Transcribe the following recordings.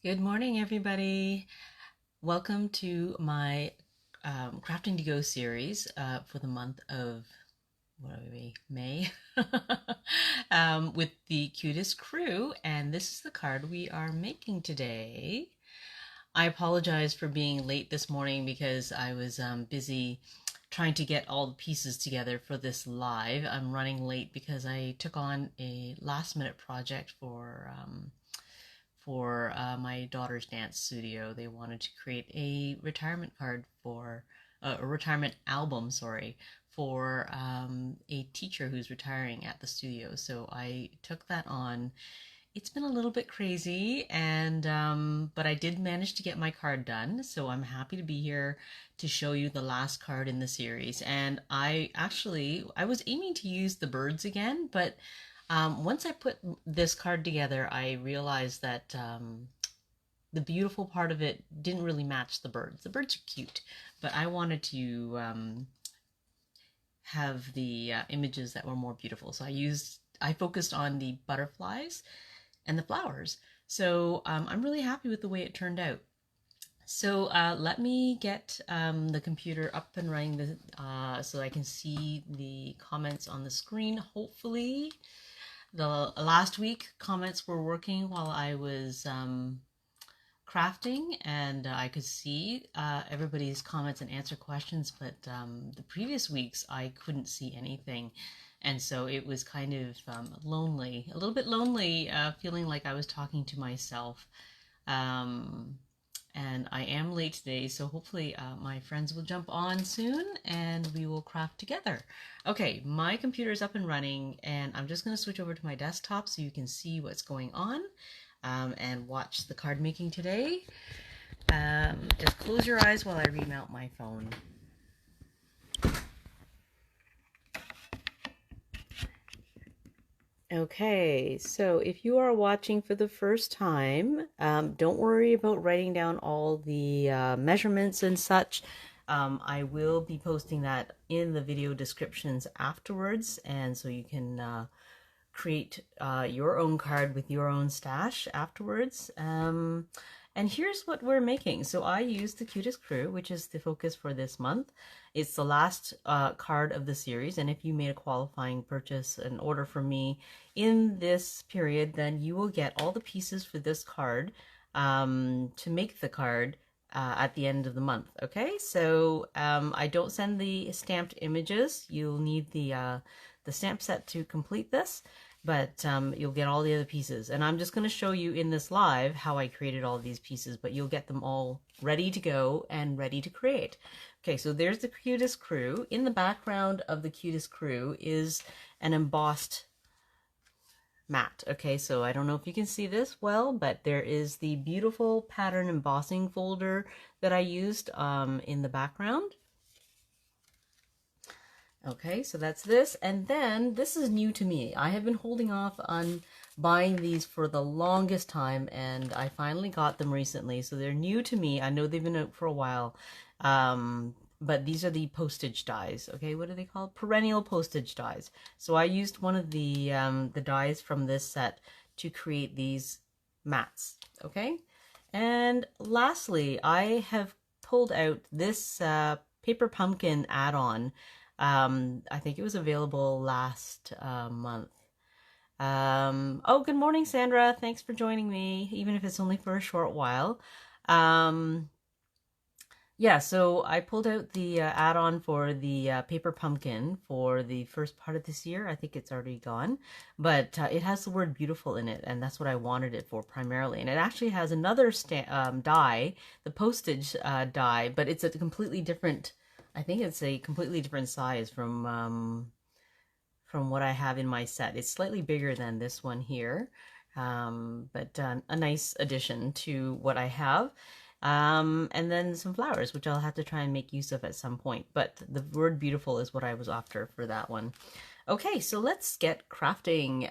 Good morning, everybody. Welcome to my Crafting to Go series for the month of what are we, May, with the Cutest Crew, and this is the card we are making today. I apologize for being late this morning because I was busy trying to get all the pieces together for this live. I'm running late because I took on a last minute project for my daughter's dance studio. They wanted to create a retirement card for a retirement album, sorry, for a teacher who's retiring at the studio. So I took that on. It's been a little bit crazy, and but I did manage to get my card done. So I'm happy to be here to show you the last card in the series. And I was aiming to use the birds again, but once I put this card together, I realized that the beautiful part of it didn't really match the birds. The birds are cute, but I wanted to have the images that were more beautiful. So I focused on the butterflies and the flowers. So I'm really happy with the way it turned out. So let me get the computer up and running so I can see the comments on the screen, hopefully. The last week comments were working while I was crafting, and I could see everybody's comments and answer questions, but the previous weeks I couldn't see anything. And so it was kind of lonely, a little bit lonely, feeling like I was talking to myself. And I am late today, so hopefully my friends will jump on soon and we will craft together. Okay, my computer is up and running, and I'm just going to switch over to my desktop so you can see what's going on and watch the card making today. Just close your eyes while I remount my phone. Okay, so if you are watching for the first time, don't worry about writing down all the measurements and such. I will be posting that in the video descriptions afterwards, and so you can create your own card with your own stash afterwards. And here's what we're making. So I used the Cutest Crew, which is the focus for this month. It's the last card of the series, and if you made a qualifying purchase, an order from me in this period, then you will get all the pieces for this card to make the card at the end of the month. Okay, so I don't send the stamped images. You'll need the stamp set to complete this, but you'll get all the other pieces. And I'm just going to show you in this live how I created all these pieces, but you'll get them all ready to go and ready to create. Okay, so there's the Cutest Crew. In the background of the Cutest Crew is an embossed mat. Okay, so I don't know if you can see this well, but there is the beautiful pattern embossing folder that I used in the background. Okay, so that's this. And then this is new to me. I have been holding off on buying these for the longest time, and I finally got them recently. So they're new to me. I know they've been out for a while. But these are the postage dies. Okay, what are they called? Perennial Postage dies. So I used one of the dies from this set to create these mats. Okay, and lastly, I have pulled out this paper pumpkin add-on. I think it was available last month. Oh, good morning, Sandra. Thanks for joining me, even if it's only for a short while. Yeah, so I pulled out the add-on for the paper pumpkin for the first part of this year. I think it's already gone, but it has the word beautiful in it, and that's what I wanted it for primarily. And it actually has another die, the postage die, but it's a completely different, I think it's a completely different size from what I have in my set. It's slightly bigger than this one here, but a nice addition to what I have. And then some flowers, which I'll have to try and make use of at some point. But the word beautiful is what I was after for that one. Okay, so let's get crafting.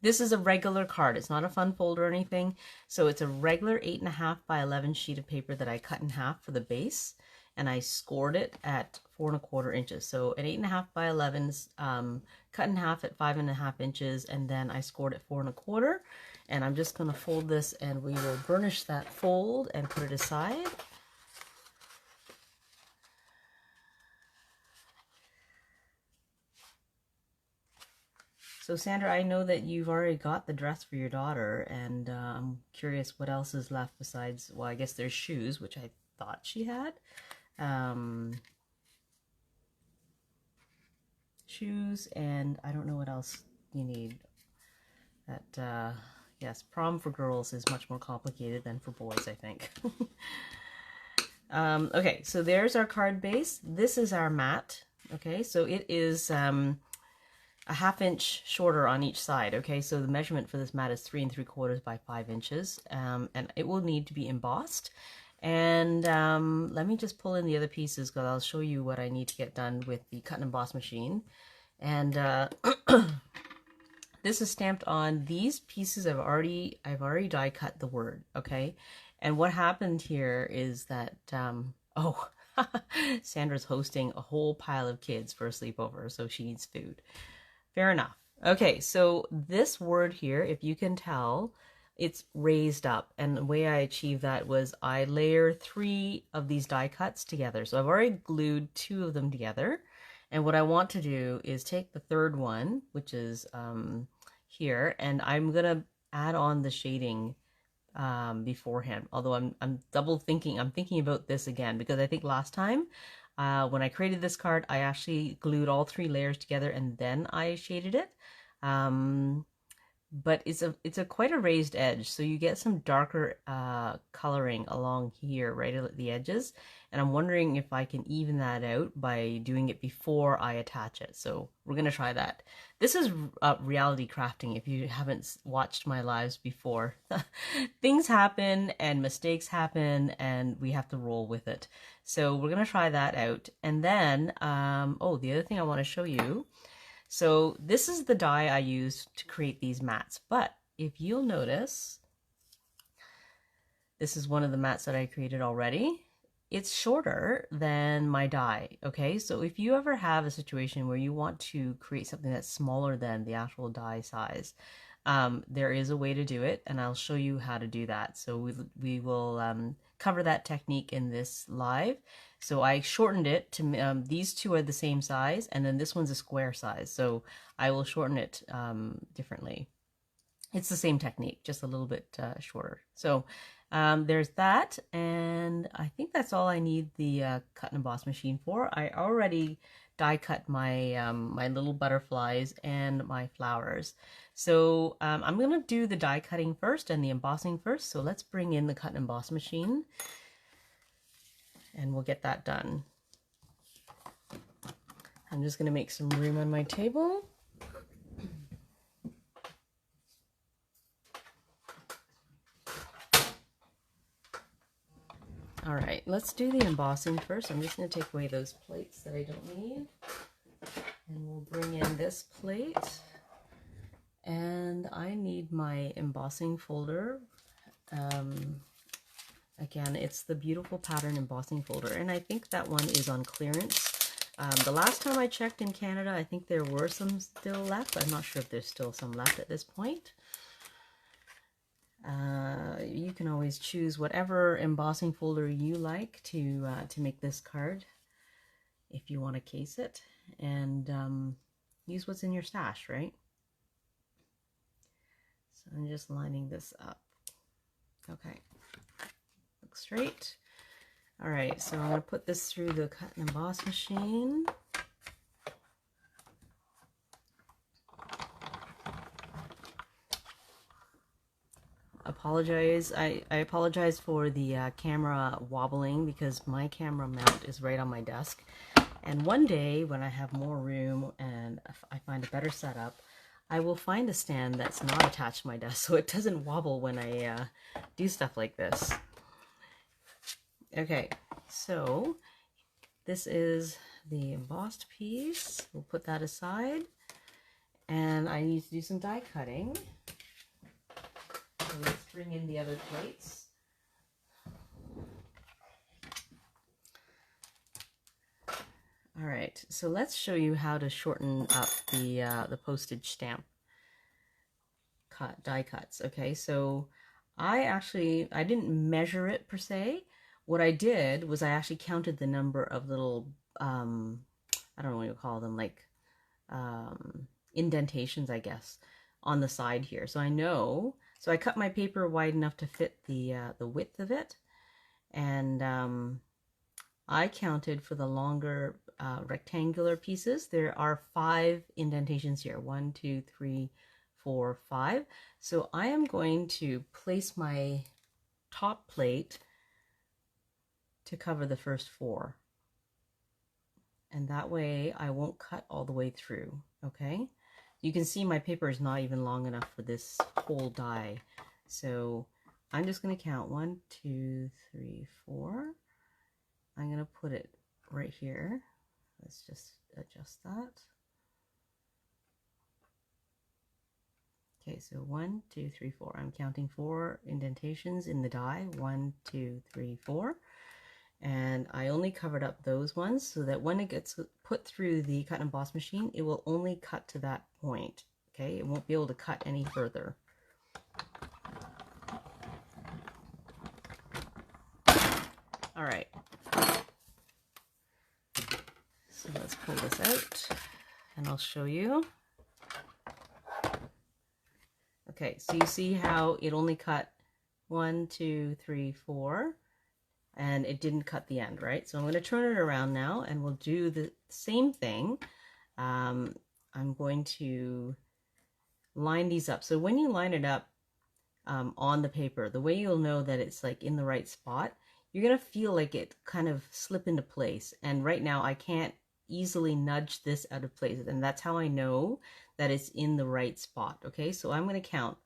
This is a regular card. It's not a fun fold or anything. So it's a regular 8.5 by 11 sheet of paper that I cut in half for the base. And I scored it at 4 1/4 inches. So an 8.5 by 11 cut in half at 5.5 inches, and then I scored at 4 1/4. And I'm just going to fold this, and we will burnish that fold and put it aside. So Sandra, I know that you've already got the dress for your daughter, and I'm curious what else is left besides, well, I guess there's shoes, which I thought she had. Shoes, and I don't know what else you need. That, yes, prom for girls is much more complicated than for boys, I think. Okay, so there's our card base. This is our mat. Okay, so it is a 1/2 inch shorter on each side. Okay, so the measurement for this mat is 3 3/4 by 5 inches, and it will need to be embossed. And let me just pull in the other pieces, because I'll show you what I need to get done with the cut and emboss machine. And this is stamped on these pieces. I've already die cut the word. Okay, and what happened here is that oh, Sandra's hosting a whole pile of kids for a sleepover, so she needs food. Fair enough. Okay, so this word here, if you can tell, it's raised up, and the way I achieved that was I layer 3 of these die cuts together. So I've already glued 2 of them together, and what I want to do is take the third one, which is here, and I'm gonna add on the shading beforehand. Although I'm double thinking, I'm thinking about this again, because I think last time when I created this card, I actually glued all 3 layers together and then I shaded it. But it's a quite a raised edge, so you get some darker coloring along here, right at the edges. And I'm wondering if I can even that out by doing it before I attach it. So we're gonna try that. This is reality crafting. If you haven't watched my lives before, things happen and mistakes happen, and we have to roll with it. So we're gonna try that out. And then, oh, the other thing I want to show you. So this is the die I used to create these mats, but if you'll notice, this is one of the mats that I created already. It's shorter than my die, okay? So if you ever have a situation where you want to create something that's smaller than the actual die size, there is a way to do it, and I'll show you how to do that. So we will cover that technique in this live. So I shortened it to, these 2 are the same size, and then this one's a square size. So I will shorten it differently. It's the same technique, just a little bit shorter. So there's that, and I think that's all I need the cut and emboss machine for. I already die cut my my little butterflies and my flowers. So I'm gonna do the die cutting first and the embossing first. So let's bring in the cut and emboss machine, and we'll get that done. I'm just gonna make some room on my table. All right, let's do the embossing first. I'm just going to take away those plates that I don't need. And we'll bring in this plate. And I need my embossing folder. Again, it's the Beautiful Pattern embossing folder. And I think that one is on clearance. The last time I checked in Canada, I think there were some still left. I'm not sure if there's still some left at this point. You can always choose whatever embossing folder you like to make this card, if you want to case it, and use what's in your stash, right? So I'm just lining this up. Okay, looks straight. All right, so I'm going to put this through the cut and emboss machine. Apologize. I apologize for the camera wobbling, because my camera mount is right on my desk. And one day when I have more room and I find a better setup, I will find a stand that's not attached to my desk so it doesn't wobble when I do stuff like this. Okay, so this is the embossed piece. We'll put that aside. And I need to do some die cutting. So let's bring in the other plates. All right, so let's show you how to shorten up the postage stamp die cuts. Okay, so I didn't measure it per se. What I did was I actually counted the number of little I don't know what you call them, like indentations, I guess, on the side here. So I know, so I cut my paper wide enough to fit the width of it, and I counted for the longer rectangular pieces. There are 5 indentations here. 1, 2, 3, 4, 5. So I am going to place my top plate to cover the first 4. And that way I won't cut all the way through, okay? You can see my paper is not even long enough for this whole die. So I'm just going to count 1, 2, 3, 4. I'm going to put it right here. Let's just adjust that. Okay, so 1, 2, 3, 4. I'm counting 4 indentations in the die. 1, 2, 3, 4. And I only covered up those ones so that when it gets put through the cut and emboss machine, it will only cut to that point. Okay, it won't be able to cut any further. All right. So let's pull this out and I'll show you. Okay, so you see how it only cut 1, 2, 3, 4. And it didn't cut the end, right? So I'm going to turn it around now and we'll do the same thing. I'm going to line these up. So when you line it up on the paper, the way you'll know that it's like in the right spot, you're going to feel like it kind of slip into place. And right now I can't easily nudge this out of place. And that's how I know that it's in the right spot. Okay, so I'm going to count.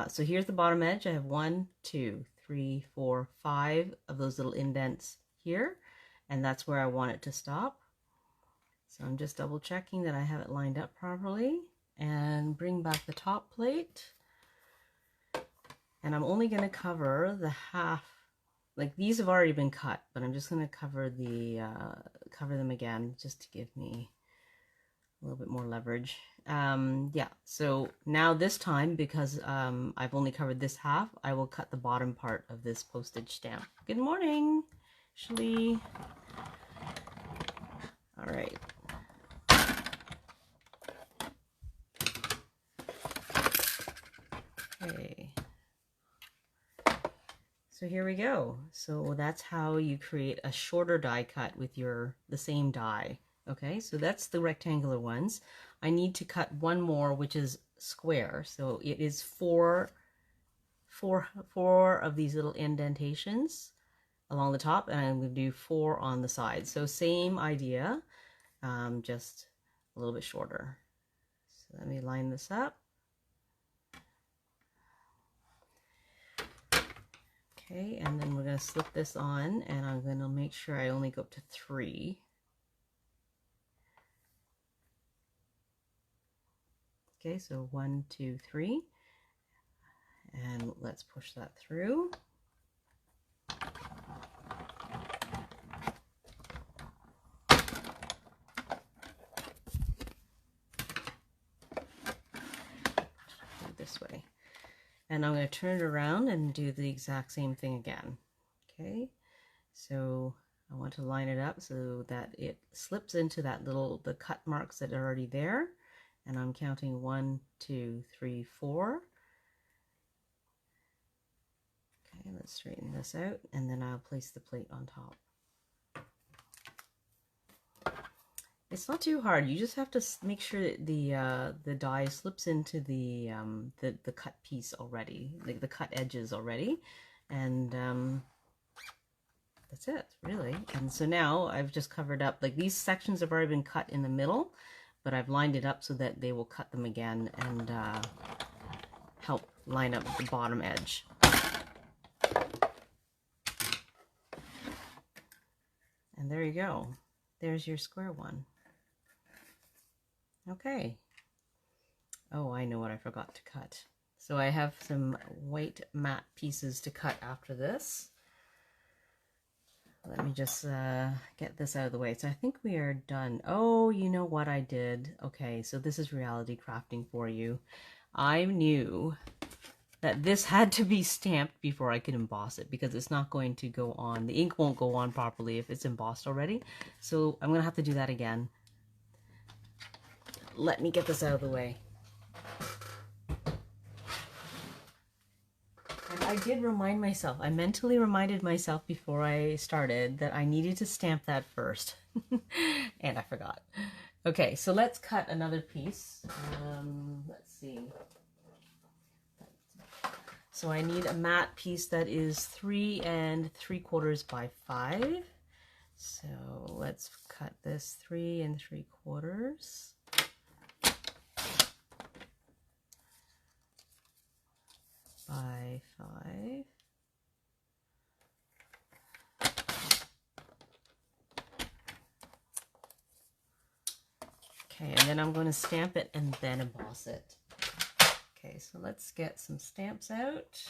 So here's the bottom edge. I have 1, 2, 3, 4, 5 of those little indents here, and that's where I want it to stop. So I'm just double checking that I have it lined up properly, and bring back the top plate. And I'm only going to cover the half, like these have already been cut, but I'm just going to cover the cover them again just to give me a little bit more leverage. Yeah, so now this time, because I've only covered this half, I will cut the bottom part of this postage stamp. Good morning, Ashley. All right. Okay. So here we go. So that's how you create a shorter die cut with the same die. Okay, so that's the rectangular ones. I need to cut one more, which is square. So it is four of these little indentations along the top, and I'm going to do 4 on the side. So same idea, just a little bit shorter. So let me line this up. Okay, and then we're going to slip this on, and I'm going to make sure I only go up to 3. Okay, so 1, 2, 3, and let's push that through. This way. And I'm going to turn it around and do the exact same thing again. Okay, so I want to line it up so that it slips into that the cut marks that are already there. And I'm counting 1, 2, 3, 4. Okay, let's straighten this out, and then I'll place the plate on top. It's not too hard. You just have to make sure that the die slips into the cut piece already, like the cut edges already, and that's it, really. And so now I've just covered up, like these sections have already been cut in the middle, but I've lined it up so that they will cut them again and help line up the bottom edge. And there you go. There's your square one. Okay. Oh, I know what I forgot to cut. So I have some white matte pieces to cut after this. Let me just get this out of the way. So I think we are done. Oh, you know what I did? Okay, so this is reality crafting for you. I knew that this had to be stamped before I could emboss it because it's not going to go on. The ink won't go on properly if it's embossed already. So I'm going to have to do that again. Let me get this out of the way. And I did remind myself, I mentally reminded myself before I started that I needed to stamp that first. And I forgot. Okay, so let's cut another piece. Let's see. So I need a matte piece that is 3 3/4 by 5. So let's cut this 3 3/4 by 5. Okay, and then I'm going to stamp it and then emboss it. Okay, so let's get some stamps out.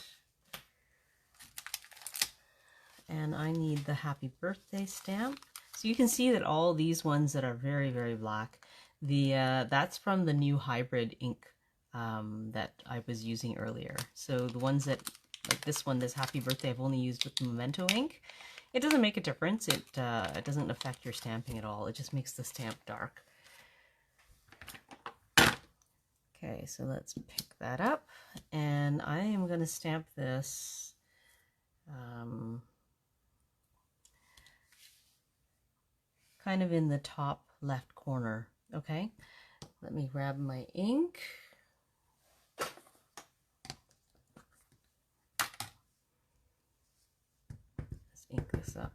And I need the happy birthday stamp. So you can see that all these ones that are very, very black, that's from the new hybrid ink that I was using earlier. So the ones that, like this one, this happy birthday, I've only used with Memento ink. It doesn't make a difference. It doesn't affect your stamping at all. It just makes the stamp dark. Okay, so let's pick that up, and I am going to stamp this kind of in the top left corner. Okay, let me grab my ink. Let's ink this up.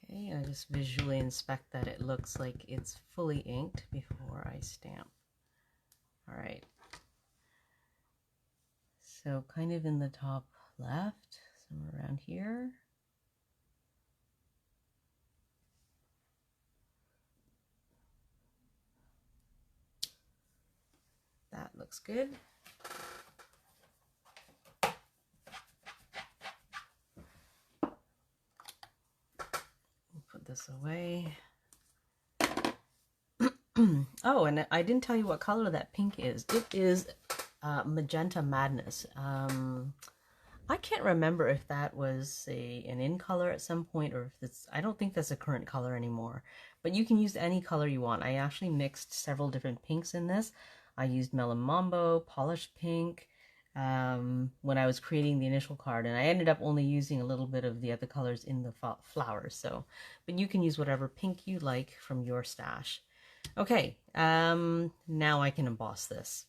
Okay, I just visually inspect that it looks like it's fully inked before I stamp. All right. So kind of in the top left, somewhere around here. That looks good. Put this away. Oh, and I didn't tell you what color that pink is. It is Magenta Madness. I can't remember if that was an in color at some point, or if it's, I don't think that's a current color anymore. But you can use any color you want. I actually mixed several different pinks in this. I used Melon Mambo, polished pink, when I was creating the initial card, and I ended up only using a little bit of the other colors in the flowers. So, but you can use whatever pink you like from your stash. Okay, now I can emboss this.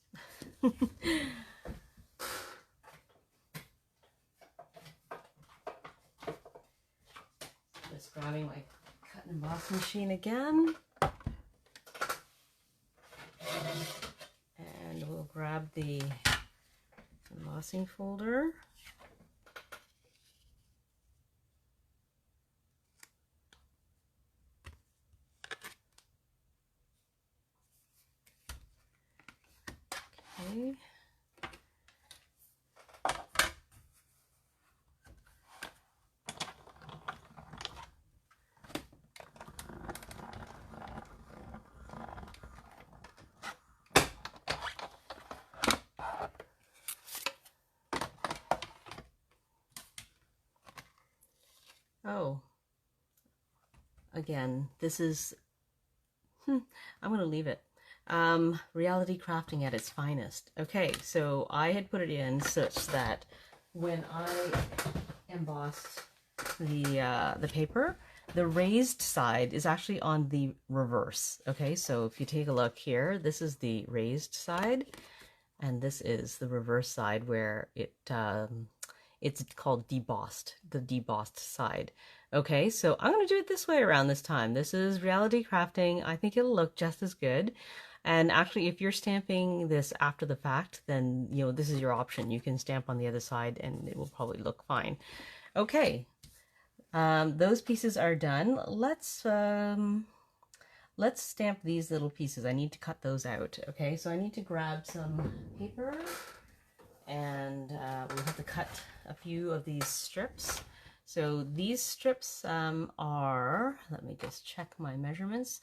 Just grabbing my cut and emboss machine again. And we'll grab the embossing folder. Okay. Oh, again, this is, I'm going to leave it. Reality crafting at its finest. Okay, so I had put it in such that when I embossed the paper, the raised side is actually on the reverse. Okay, so if you take a look here, this is the raised side, and this is the reverse side where it's called debossed, the debossed side. Okay, so I'm going to do it this way around this time. This is reality crafting. I think it'll look just as good. And actually, if you're stamping this after the fact, then, you know, this is your option. You can stamp on the other side and it will probably look fine. Okay, those pieces are done. Let's stamp these little pieces. I need to cut those out. Okay, so I need to grab some paper and we'll have to cut a few of these strips. So these strips are, let me just check my measurements,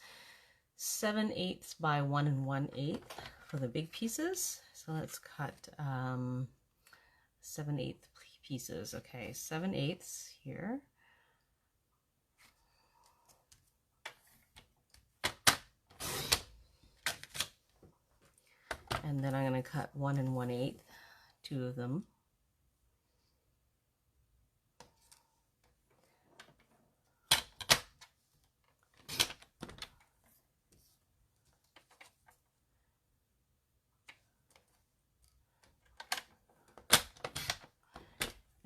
7/8 by 1 1/8 for the big pieces. So let's cut 7/8 pieces. Okay, 7/8 here. And then I'm going to cut 1 1/8, 2 of them.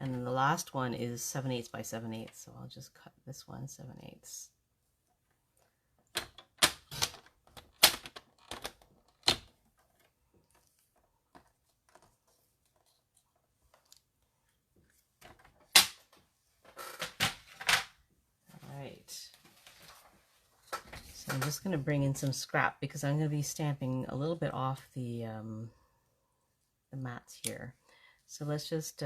And then the last one is 7/8 by 7/8, so I'll just cut this one 7/8. So I'm just going to bring in some scrap because I'm going to be stamping a little bit off the mats here. So let's just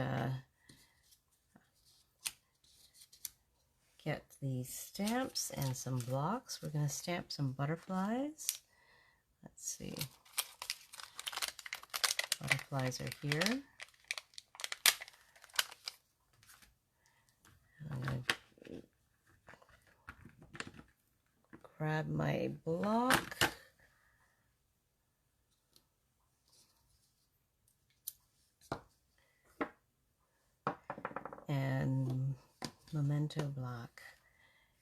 get the stamps and some blocks. We're going to stamp some butterflies. Let's see. Butterflies are here. I'm going to grab my block. And Memento block.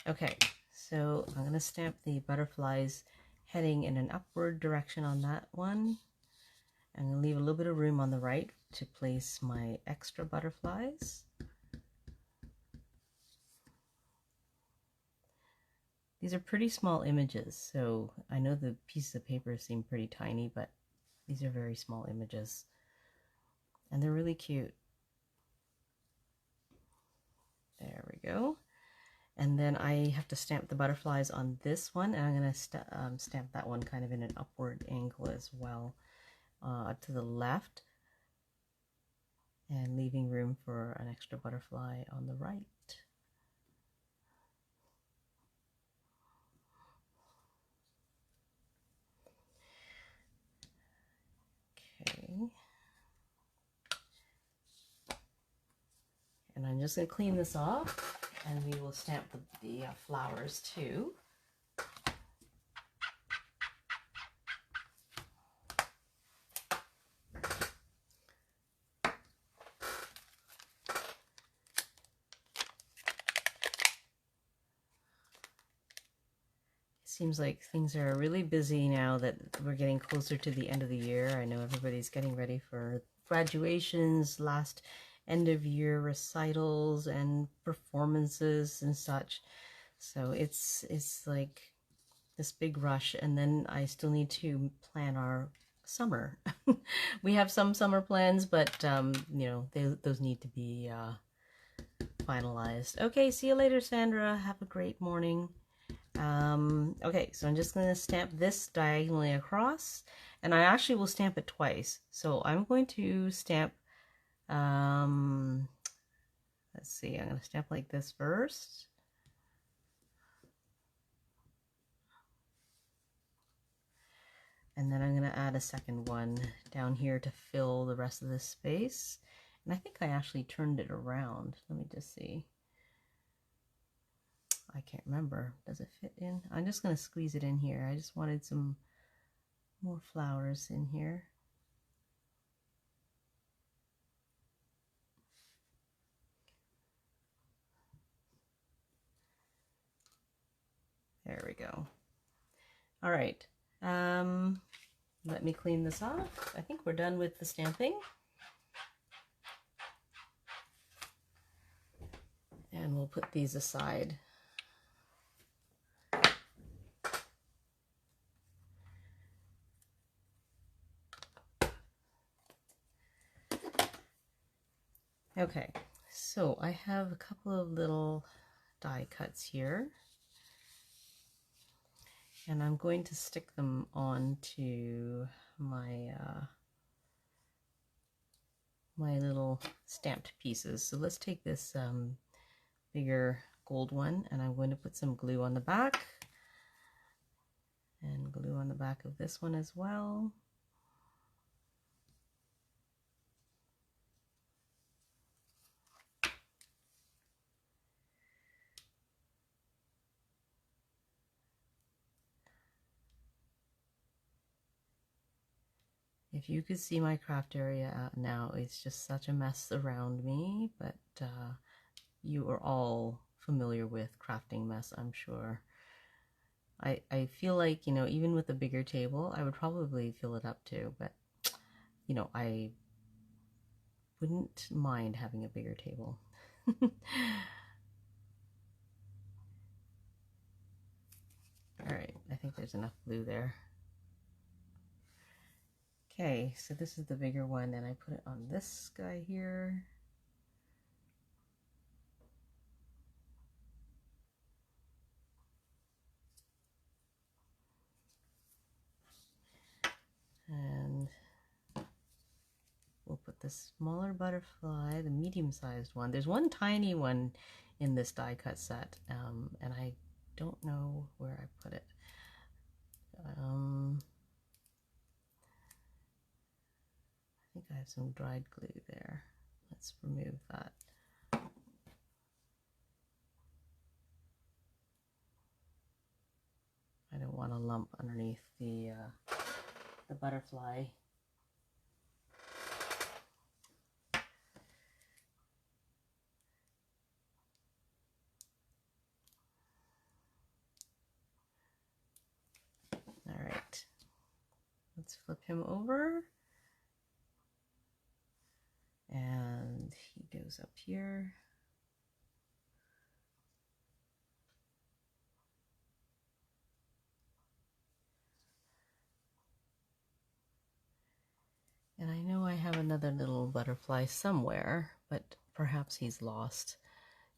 Okay, so I'm going to stamp the butterflies heading in an upward direction on that one. I'm going to leave a little bit of room on the right to place my extra butterflies. These are pretty small images, so I know the pieces of paper seem pretty tiny, but these are very small images. And they're really cute. There we go. And then I have to stamp the butterflies on this one, and I'm going to stamp that one kind of in an upward angle as well, to the left, and leaving room for an extra butterfly on the right. Okay. And I'm just going to clean this off, and we will stamp the flowers too. Seems like things are really busy now that we're getting closer to the end of the year. I know everybody's getting ready for graduations, last end of year recitals and performances and such. So it's like this big rush, and then I still need to plan our summer. We have some summer plans, but you know, those need to be finalized. Okay, see you later, Sandra. Have a great morning. Okay, so I'm just going to stamp this diagonally across, and I actually will stamp it twice. So I'm going to stamp, let's see, I'm going to stamp like this first. And then I'm going to add a second one down here to fill the rest of this space. And I think I actually turned it around. Let me just see. I can't remember. Does it fit in? I'm just going to squeeze it in here. I just wanted some more flowers in here. There we go. All right. Let me clean this off. I think we're done with the stamping. And we'll put these aside. Okay, so I have a couple of little die cuts here, and I'm going to stick them onto my my little stamped pieces. So let's take this bigger gold one, and I'm going to put some glue on the back, and glue on the back of this one as well. If you could see my craft area now, it's just such a mess around me, but you are all familiar with crafting mess, I'm sure. I feel like, you know, even with a bigger table, I would probably fill it up too, but, you know, I wouldn't mind having a bigger table. All right, I think there's enough glue there. Okay, so this is the bigger one, and I put it on this guy here. And we'll put the smaller butterfly, the medium-sized one. There's one tiny one in this die cut set, and I don't know where I put it. I think I have some dried glue there. Let's remove that. I don't want a lump underneath the butterfly. All right, let's flip him over. And he goes up here. And I know I have another little butterfly somewhere, but perhaps he's lost.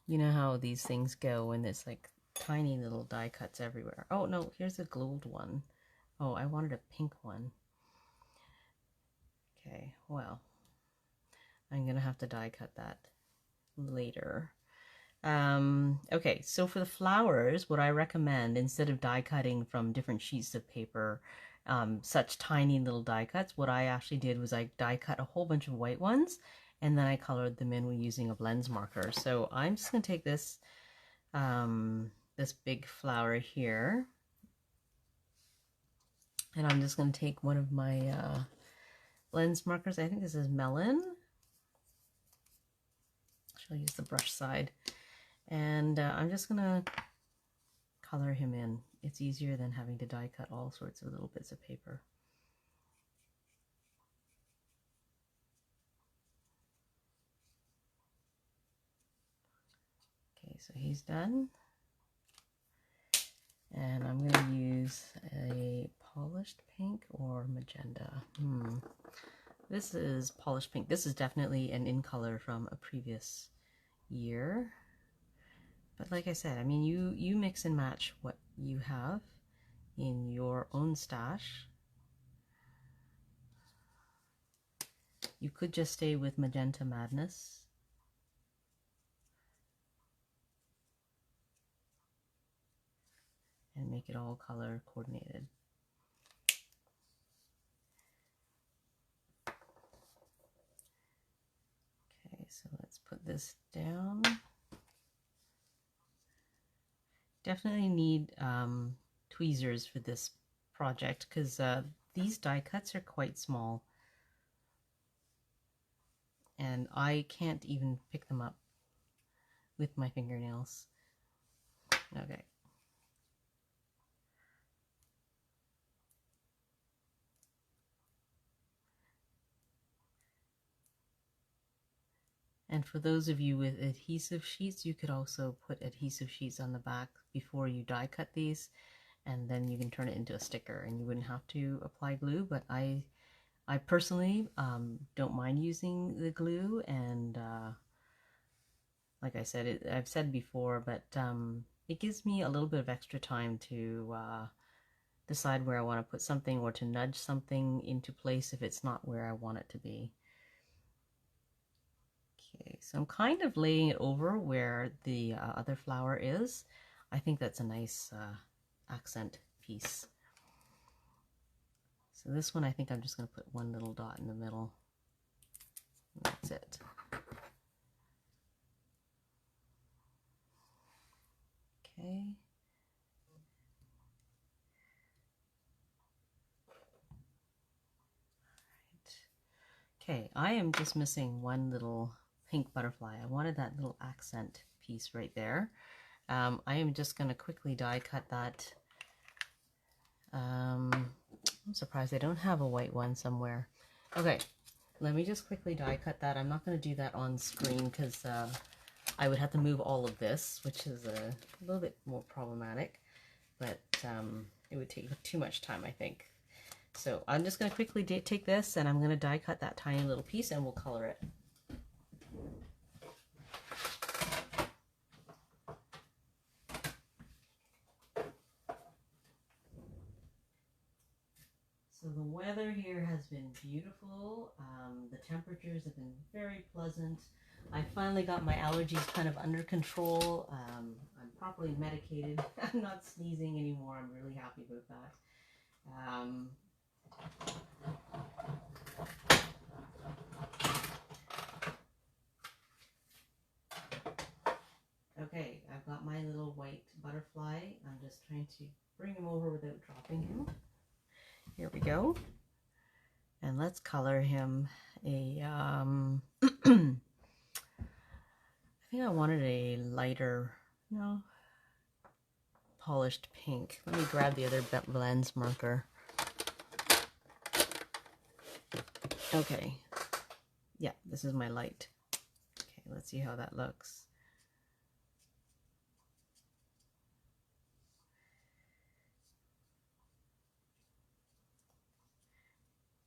You know how these things go when there's like tiny little die cuts everywhere. Oh no, here's a gold one. Oh, I wanted a pink one. Okay, well, I'm gonna have to die cut that later. Okay, so for the flowers, what I recommend, instead of die cutting from different sheets of paper, such tiny little die cuts, what I actually did was I die cut a whole bunch of white ones, and then I colored them in using a blends marker. So I'm just gonna take this this big flower here, and I'm just gonna take one of my blends markers. I think this is Melon. I'll use the brush side. And I'm just gonna color him in. It's easier than having to die cut all sorts of little bits of paper. Okay, so he's done. And I'm going to use a polished pink or magenta. This is polished pink. This is definitely an in color from a previous year. But like I said, I mean, you mix and match what you have in your own stash. You could just stay with Magenta Madness. And make it all color coordinated. Okay, so let's put this down. Definitely need tweezers for this project because these die cuts are quite small. And I can't even pick them up with my fingernails. Okay. And for those of you with adhesive sheets, you could also put adhesive sheets on the back before you die cut these, and then you can turn it into a sticker and you wouldn't have to apply glue. But I personally don't mind using the glue, and like I said, I've said before, but it gives me a little bit of extra time to decide where I want to put something or to nudge something into place if it's not where I want it to be. Okay, so I'm kind of laying it over where the other flower is. I think that's a nice accent piece. So this one, I think I'm just going to put one little dot in the middle. That's it. Okay. Okay, I am just missing one little pink butterfly. I wanted that little accent piece right there. I am just going to quickly die cut that. I'm surprised I don't have a white one somewhere. Okay, let me just quickly die cut that. I'm not going to do that on screen because I would have to move all of this, which is a little bit more problematic, but it would take too much time, I think. So I'm just going to quickly take this and I'm going to die cut that tiny little piece and we'll color it. So the weather here has been beautiful. The temperatures have been very pleasant. I finally got my allergies kind of under control. I'm properly medicated. I'm not sneezing anymore. I'm really happy about that. Okay, I've got my little white butterfly. I'm just trying to bring him over without dropping him. Here we go. And let's color him a, I think I wanted a lighter, polished pink. Let me grab the other blends marker. Okay. Yeah, this is my light. Okay, let's see how that looks.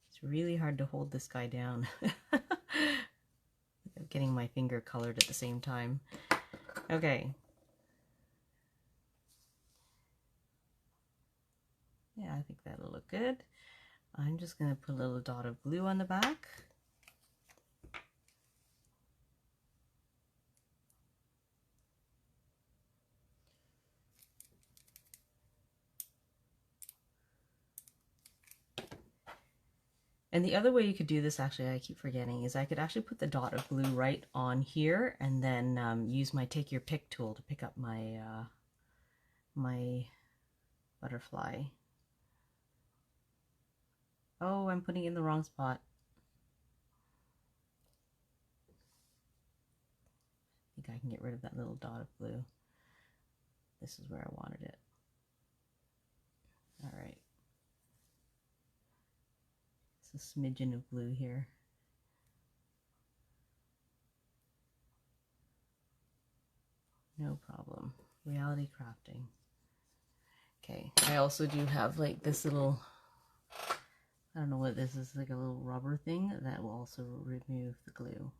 It's really hard to hold this guy down. I'm getting my finger colored at the same time. Okay. Yeah, I think that'll look good. I'm just going to put a little dot of glue on the back. And the other way you could do this, actually, I keep forgetting, is I could actually put the dot of glue right on here and then use my take your pick tool to pick up my my butterfly. Oh, I'm putting it in the wrong spot. I think I can get rid of that little dot of glue. This is where I wanted it. All right. It's a smidgen of glue here. No problem. Reality crafting. Okay, I also do have like this little, I don't know what this is, like a little rubber thing that will also remove the glue.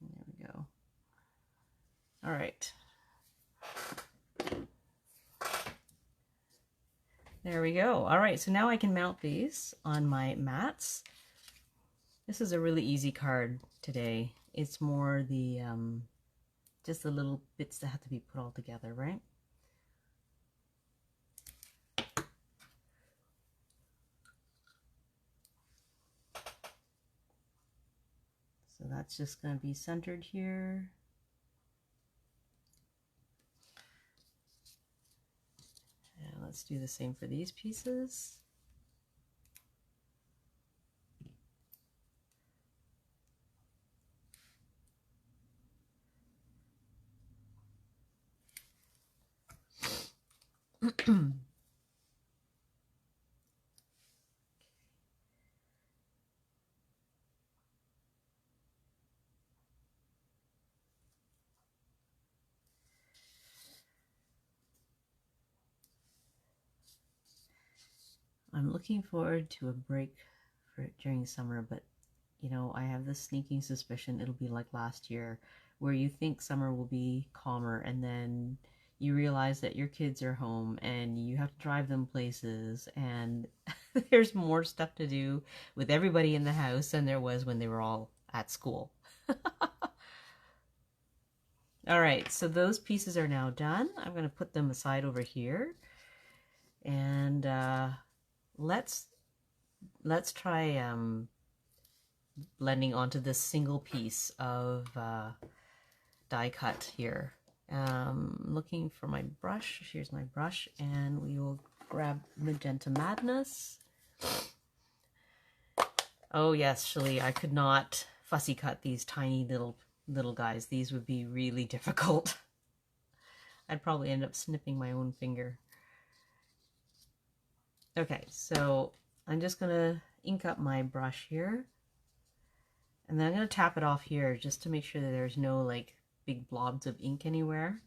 There we go. All right. There we go. All right, so now I can mount these on my mats. This is a really easy card today. It's more the, just the little bits that have to be put all together, right? So that's just going to be centered here. And let's do the same for these pieces. I'm looking forward to a break during summer, but you know, I have this sneaking suspicion it'll be like last year, where you think summer will be calmer and then you realize that your kids are home and you have to drive them places, and there's more stuff to do with everybody in the house than there was when they were all at school. All right, so those pieces are now done. I'm going to put them aside over here, and let's try blending onto this single piece of die cut here. Looking for my brush. Here's my brush, and we will grab Magenta Madness. Oh yes, Shirley, I could not fussy cut these tiny little guys. These would be really difficult. I'd probably end up snipping my own finger. Okay, so I'm just gonna ink up my brush here, and then I'm gonna tap it off here just to make sure that there's no like big blobs of ink anywhere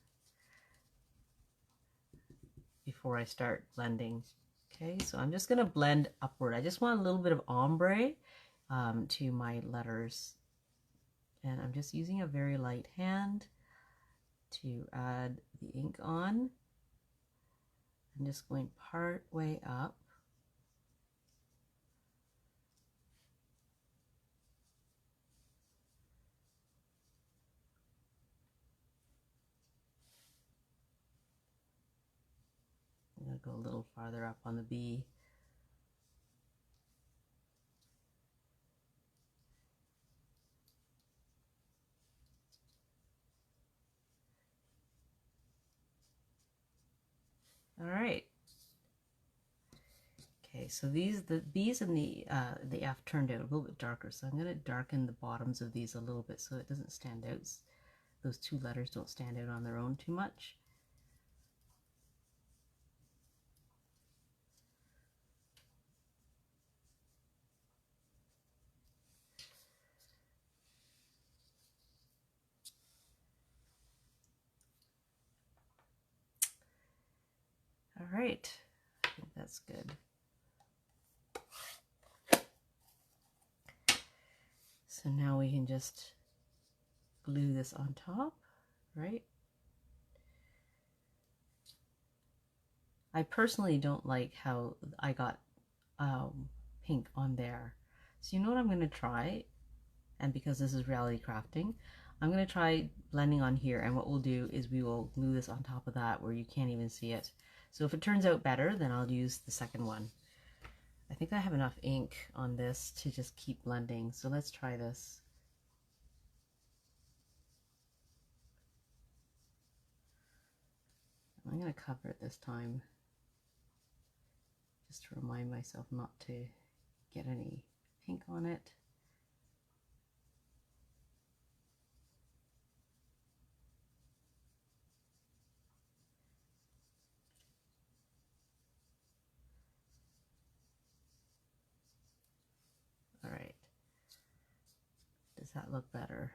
before I start blending. Okay, so I'm just gonna blend upward. I just want a little bit of ombre to my letters, and I'm just using a very light hand to add the ink on. I'm just going part way up. I'm going to go a little farther up on the B. All right. Okay, so the B's and the F turned out a little bit darker, so I'm going to darken the bottoms of these a little bit so it doesn't stand out. Those two letters don't stand out on their own too much. All right, I think that's good. So now we can just glue this on top, right? I personally don't like how I got pink on there. So you know what I'm going to try? And because this is reality crafting, I'm going to try blending on here, and what we'll do is we will glue this on top of that where you can't even see it. So if it turns out better, then I'll use the second one. I think I have enough ink on this to just keep blending, so let's try this. I'm going to cover it this time, just to remind myself not to get any pink on it. All right. Does that look better?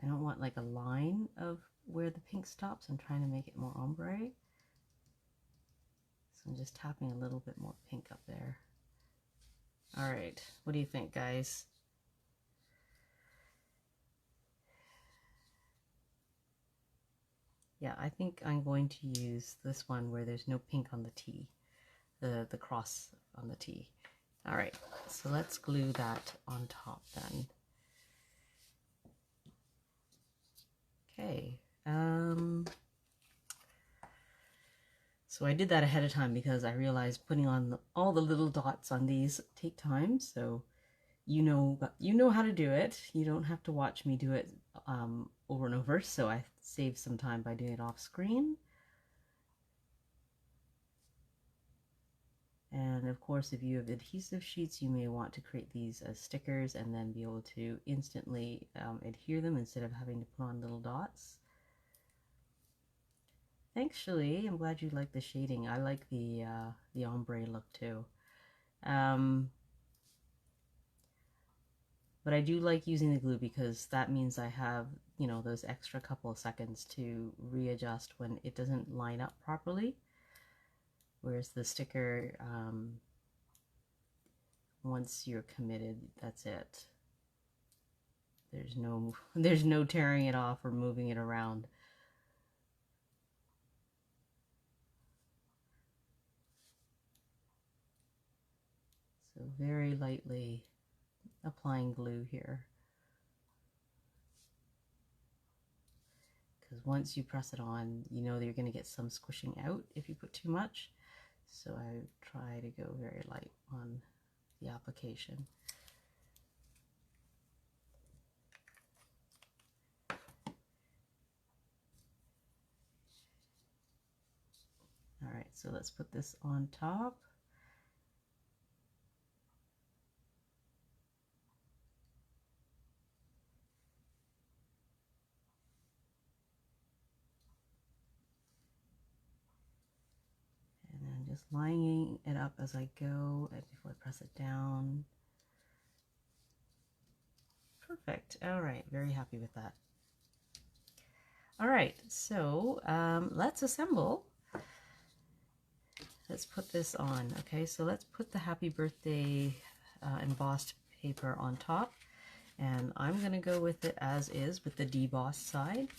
I don't want like a line of where the pink stops. I'm trying to make it more ombre. So I'm just tapping a little bit more pink up there. All right, what do you think, guys? Yeah, I think I'm going to use this one where there's no pink on the T, the cross on the T. All right, so let's glue that on top then. Okay, so I did that ahead of time because I realized putting on all the little dots on these take time, so you know how to do it. You don't have to watch me do it over and over, so I saved some time by doing it off screen. And of course, if you have adhesive sheets, you may want to create these as stickers and then be able to instantly adhere them instead of having to put on little dots. Thanks, Shirley. I'm glad you like the shading. I like the ombre look too. But I do like using the glue because that means I have, you know, those extra couple of seconds to readjust when it doesn't line up properly. Whereas the sticker, once you're committed, that's it. there's no tearing it off or moving it around. So very lightly applying glue here. Because once you press it on, you know that you're going to get some squishing out if you put too much. So I try to go very light on the application. All right, so let's put this on top. And then just lining it up as I go before I press it down. Perfect. All right, very happy with that. All right, so let's assemble. Let's put this on. Okay, so let's put the happy birthday embossed paper on top. And I'm going to go with it as is with the debossed side.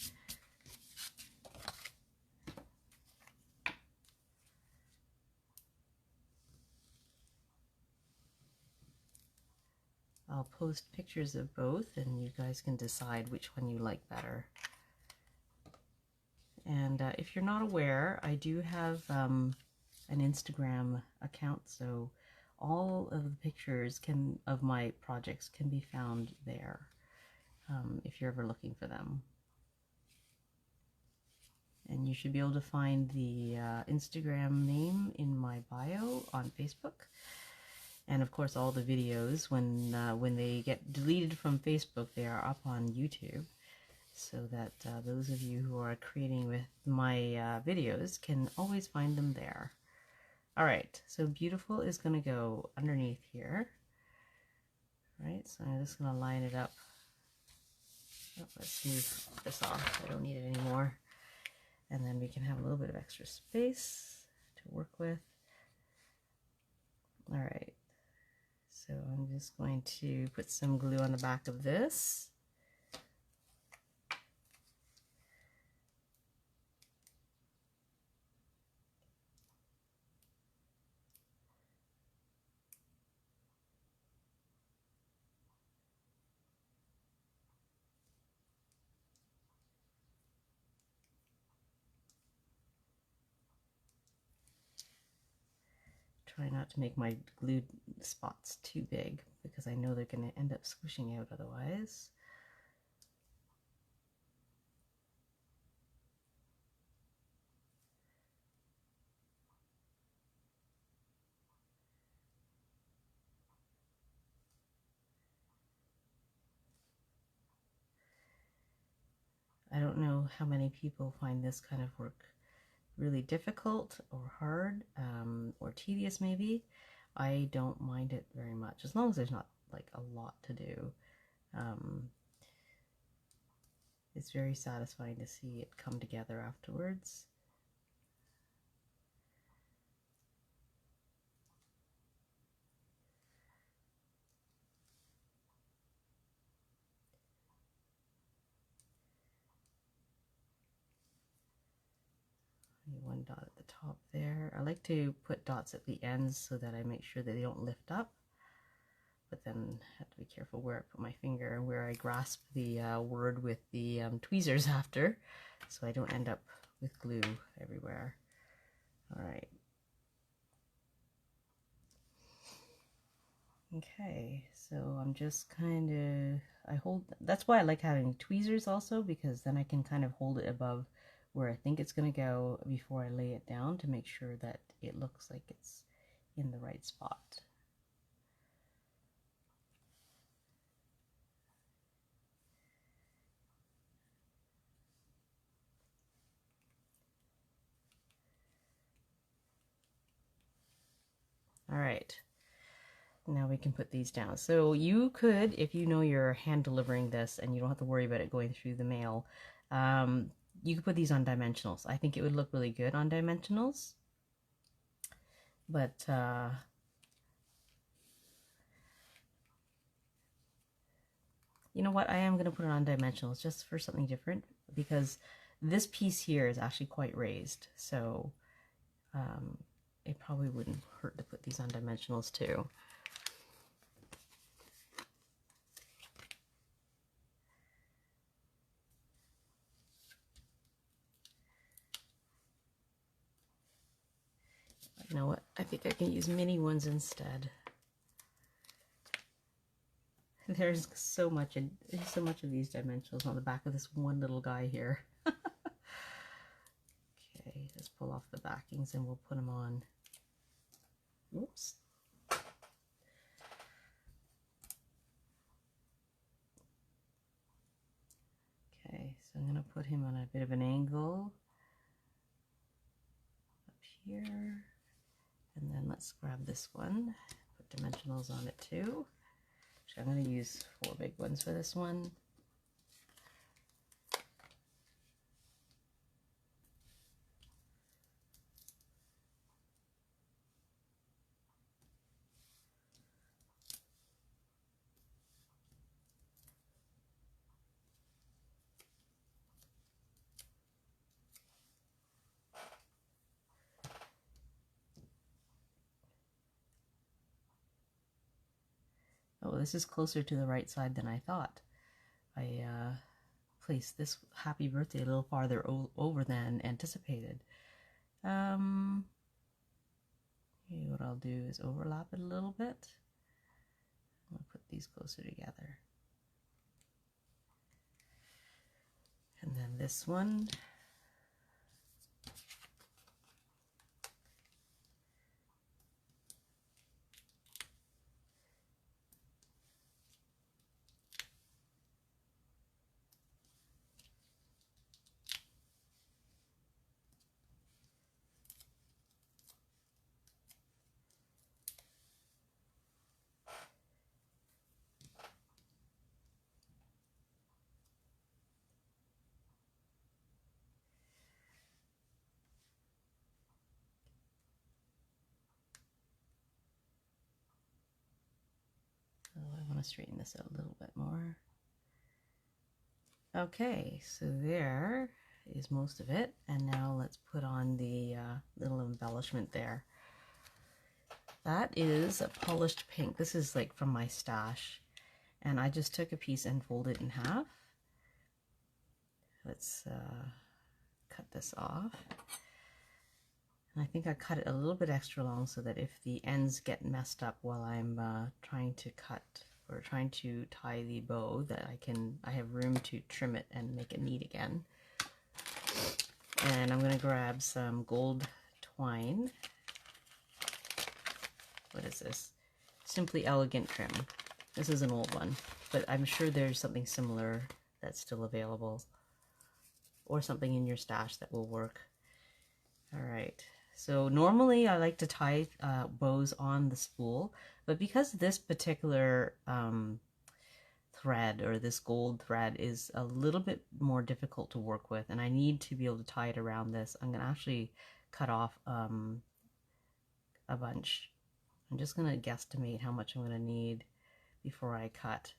I'll post pictures of both and you guys can decide which one you like better. And if you're not aware, I do have an Instagram account, so all of the pictures of my projects can be found there if you're ever looking for them. And you should be able to find the Instagram name in my bio on Facebook. And of course, all the videos, when they get deleted from Facebook, they are up on YouTube, so that those of you who are creating with my videos can always find them there. All right, so beautiful is going to go underneath here. All right, so I'm just going to line it up. Oh, let's move this off. I don't need it anymore. And then we can have a little bit of extra space to work with. All right. So I'm just going to put some glue on the back of this. Try not to make my glue spots too big because I know they're going to end up squishing out otherwise. I don't know how many people find this kind of work really difficult or hard or tedious maybe. I don't mind it very much as long as there's not like a lot to do. It's very satisfying to see it come together afterwards. One dot at the top there. I like to put dots at the ends so that I make sure that they don't lift up, but then I have to be careful where I put my finger and where I grasp the word with the tweezers after, so I don't end up with glue everywhere. All right. Okay, so I'm just kind of, that's why I like having tweezers also, because then I can kind of hold it above where I think it's going to go before I lay it down to make sure that it looks like it's in the right spot. All right, now we can put these down. So you could, if you know you're hand delivering this and you don't have to worry about it going through the mail, you could put these on dimensionals. I think it would look really good on dimensionals. But You know what? I am going to put it on dimensionals just for something different, because this piece here is actually quite raised. So it probably wouldn't hurt to put these on dimensionals too. You know what? I think I can use mini ones instead. There's so much of these dimensionals on the back of this one little guy here. Okay, let's pull off the backings and we'll put them on. Oops. Okay, so I'm going to put him on a bit of an angle up here. And then let's grab this one, put dimensionals on it too. Actually, I'm going to use 4 big ones for this one. Oh, this is closer to the right side than I thought. I placed this happy birthday a little farther over than anticipated. Maybe what I'll do is overlap it a little bit. I'm going to put these closer together. And then this one. So I want to straighten this out a little bit more. Okay, so there is most of it, and now let's put on the little embellishment there. That is a polished pink. This is like from my stash, and I just took a piece and folded it in half. Let's cut this off. And I think I cut it a little bit extra long so that if the ends get messed up while I'm trying to cut or trying to tie the bow, that I have room to trim it and make it neat again. And I'm going to grab some gold twine. What is this? Simply Elegant trim. This is an old one, but I'm sure there's something similar that's still available, or something in your stash that will work. All right. So normally I like to tie bows on the spool, but because this particular thread, or this gold thread, is a little bit more difficult to work with, and I need to be able to tie it around this, I'm going to actually cut off a bunch. I'm just going to guesstimate how much I'm going to need before I cut.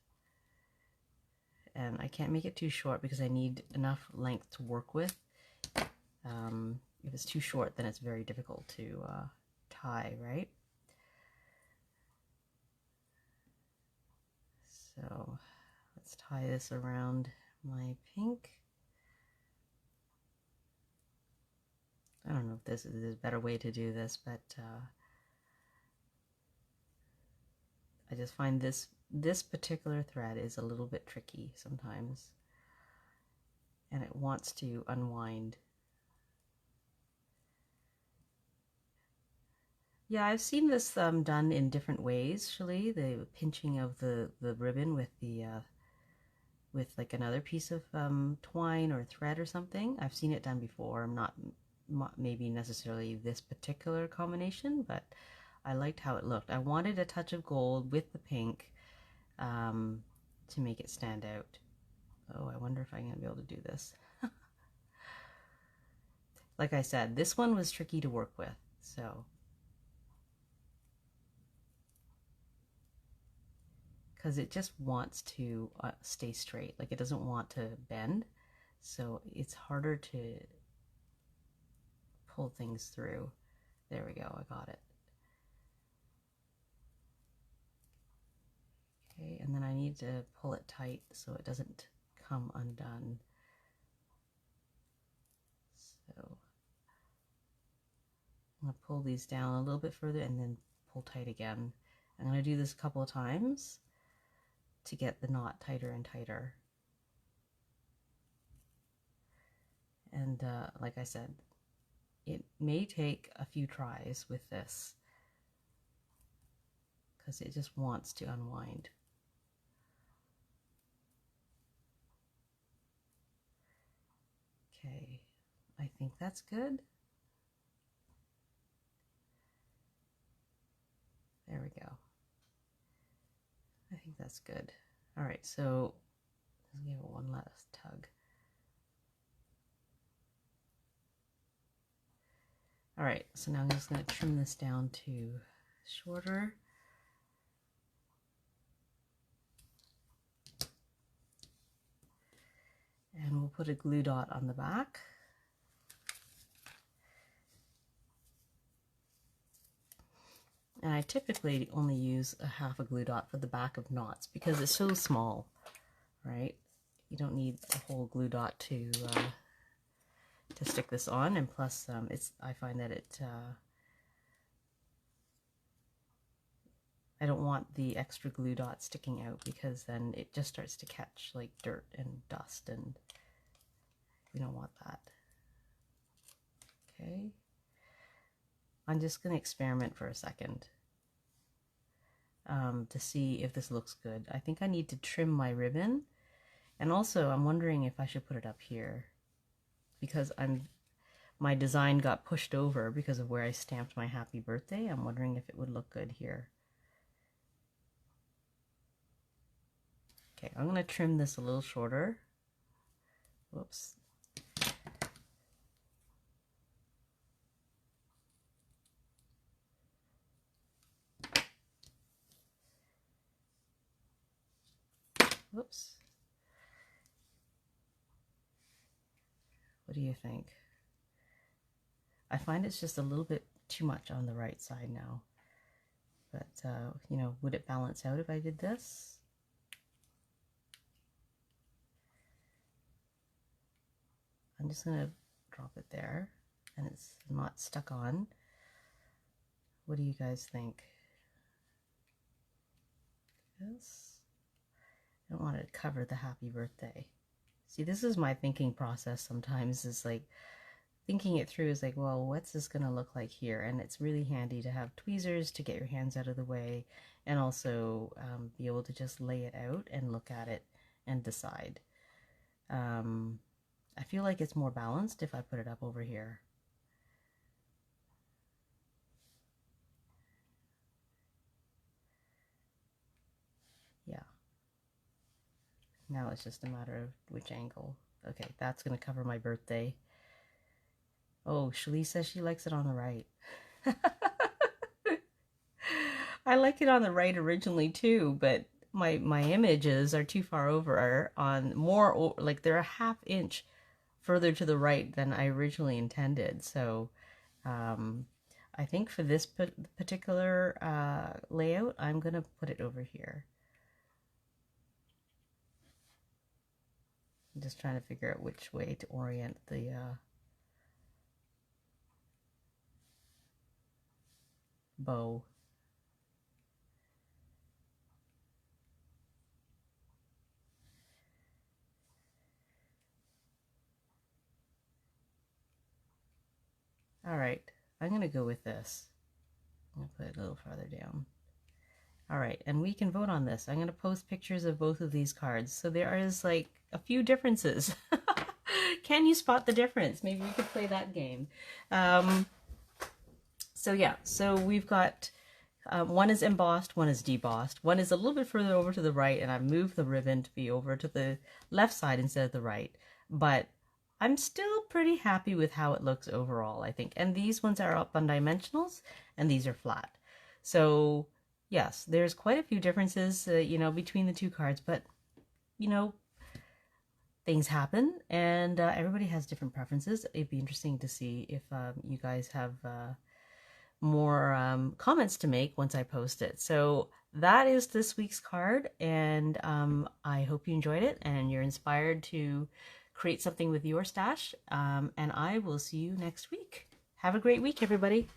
And I can't make it too short because I need enough length to work with. If it's too short, then it's very difficult to tie, right? So let's tie this around my pink. I don't know if this is a better way to do this, but I just find this particular thread is a little bit tricky sometimes, and it wants to unwind. Yeah, I've seen this done in different ways, actually. The pinching of the ribbon with the with like another piece of twine or thread or something. I've seen it done before. I'm not maybe necessarily this particular combination, but I liked how it looked. I wanted a touch of gold with the pink to make it stand out. Oh, I wonder if I'm gonna be able to do this. Like I said, this one was tricky to work with, so because it just wants to stay straight. Like it doesn't want to bend. So it's harder to pull things through. There we go, I got it. Okay, and then I need to pull it tight so it doesn't come undone. So I'm going to pull these down a little bit further and then pull tight again. I'm going to do this a couple of times to get the knot tighter and tighter. And like I said, it may take a few tries with this because it just wants to unwind. Okay, I think that's good. There we go. I think that's good. All right, so let's give it one last tug. All right, so now I'm just going to trim this down to shorter. And we'll put a glue dot on the back. And I typically only use a half a glue dot for the back of knots because it's so small, right? You don't need a whole glue dot to stick this on, and plus I find that I don't want the extra glue dot sticking out because then it just starts to catch like dirt and dust, and we don't want that. Okay, I'm just going to experiment for a second to see if this looks good. I think I need to trim my ribbon, and also I'm wondering if I should put it up here because my design got pushed over because of where I stamped my happy birthday. I'm wondering if it would look good here. Okay, I'm going to trim this a little shorter. Whoops. Whoops. What do you think? I find it's just a little bit too much on the right side now. But, you know, would it balance out if I did this? I'm just going to drop it there, and it's not stuck on. What do you guys think? Yes. I don't want to cover the happy birthday. See, this is my thinking process sometimes, is like thinking it through is like, well, what's this going to look like here? And it's really handy to have tweezers to get your hands out of the way, and also be able to just lay it out and look at it and decide. I feel like it's more balanced if I put it up over here. Yeah. Now it's just a matter of which angle. Okay, that's going to cover my birthday. Oh, Shalise says she likes it on the right. I like it on the right originally too, but my images are too far over, on more, like they're a ½ inch further to the right than I originally intended. So I think for this particular layout, I'm going to put it over here. I'm just trying to figure out which way to orient the bow. All right, I'm going to go with this. I'm going to put it a little farther down. All right, and we can vote on this. I'm going to post pictures of both of these cards. So there is like a few differences. Can you spot the difference? Maybe we could play that game. So yeah, so we've got one is embossed, one is debossed. One is a little bit further over to the right, and I've moved the ribbon to be over to the left side instead of the right. But I'm still pretty happy with how it looks overall, I think. And these ones are up on dimensionals, and these are flat. So yes, there's quite a few differences, you know, between the two cards, but, you know, things happen and everybody has different preferences. It'd be interesting to see if you guys have more comments to make once I post it. So that is this week's card, and I hope you enjoyed it and you're inspired to create something with your stash. And I will see you next week. Have a great week, everybody.